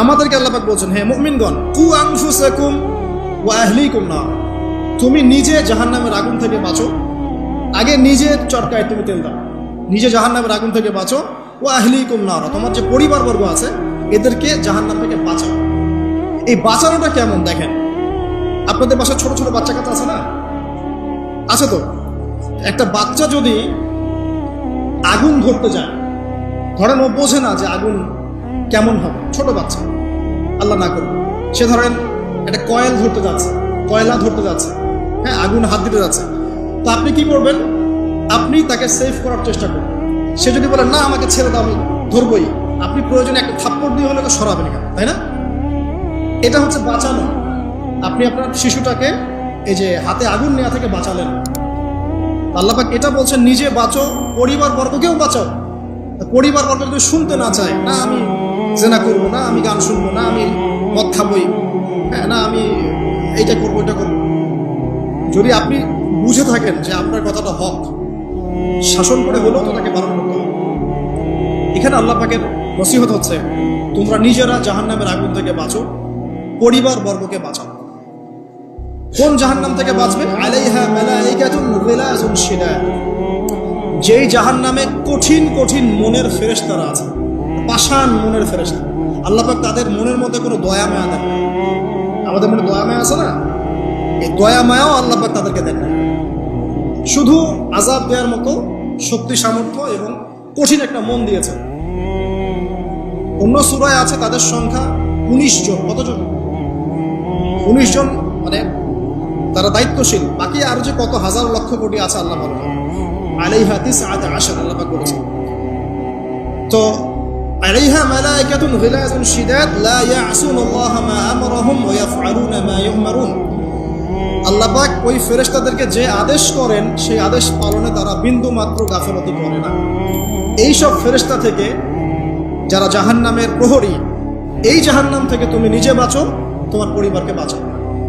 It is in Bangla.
আমাদেরকে আল্লাহ পাক বলছেন, হে মুমিনগণ, কু আনফুসাকুম ওয়া আহলিকুম নার, তুমি নিজে জাহান্নামের আগুন থেকে বাঁচো। আগে নিজের চরকায় তুমি তেল দাও, নিজে জাহান্নামের আগুন থেকে বাঁচো। ওয়া আহলিকুম নার, তোমার যে পরিবারবর্গ আছে এদেরকে জাহান্নাম থেকে বাঁচাও। এই বাঁচানোটা কেমন দেখেন, আপনাদের বাসায় ছোট ছোট বাচ্চা কাচ্চা আছে না? আছে তো। একটা বাচ্চা যদি আগুন ধরতে যায়, ধরেন ও বোঝে না যে আগুন কেমন হবে, ছোট বাচ্চা, আল্লাহ না করবে, সে ধরেন একটা কয়লা ধরতে যাচ্ছে, হ্যাঁ, আগুন হাত দিতে যাচ্ছে, তো আপনি কি করবেন? আপনি তাকে সেভ করার চেষ্টা করবেন। সে যদি বলে না আমাকে ছেড়ে দাও, আমি ধরবই, আপনি প্রয়োজনে একটা থাপ্পড় দিয়ে হলে সরাবেন কেন, তাই না? এটা হচ্ছে বাঁচানো। আপনি আপনার শিশুটাকে এই যে হাতে আগুন নেওয়া থেকে বাঁচালেন। আল্লাহ পাক এটা বলছেন, নিজে বাঁচো, পরিবার বর্গকেও বাঁচাও। পরিবার বর্গ যদি শুনতে না চায়, না আমি জেনা করবো, না আমি গান শুনবো, না আমি মদ খাবই, হ্যাঁ, না আমি এইটা করবো ওইটা করবো, যদি আপনি বুঝে থাকেন যে আপনার কথাটা হক, শাসন করে হলেও তো তাকে বারণ করতে হবে। এখানে আল্লাহ পাকের নসিহত হচ্ছে, তোমরা নিজেরা জাহান্নামের আগুন থেকে বাঁচো, পরিবার বর্গকে বাঁচাও। কোন জাহান্নাম থেকে বাঁচবে? আলাইহা মালাইকাতুন গিলাযুন শিদাদ, যেই জাহান্নামে কঠিন কঠিন মনের ফেরেশতারা আছে, পাষাণ মনের ফেরেশতা। আল্লাহ পাক তাদের মনের মধ্যে কোনো দয়া মায়া দেন না। আমাদের মনে দয়া মায়া আছে না? এই দয়া মায়াও আল্লাহ পাক তাদেরকে দেন না। শুধু আযাব দেওয়ার মতো শক্তি সামর্থ্য এবং কঠিন একটা মন দিয়েছেন। অন্য সূরায় আছে তাদের সংখ্যা 19 জন। কতজন? 19 জন, মানে তারা দায়িত্বশীল। বাকি আরো যে কত হাজার লক্ষ কোটি আছে আল্লাহ ভালো জানেন। আলাইহা 19 আল্লাহ পাক বলেছেন। তো আলাইহা মালাইকাতুন গিলাযুন শিদাদ লা ইয়াসুনাল্লাহা মা আমরাহুম ওয়া ইয়াফআলুনা মা ইউমারুন। আল্লাহ পাক ওই ফেরেশতাদেরকে যে আদেশ করেন সেই আদেশ পালনে তারা বিন্দু মাত্র গাফিলতি করে না। এই সব ফেরেশতা থেকে যারা জাহান্নামের প্রহরী, এই জাহান্নাম থেকে তুমি নিজে বাঁচো, তোমার পরিবারকে বাঁচাও।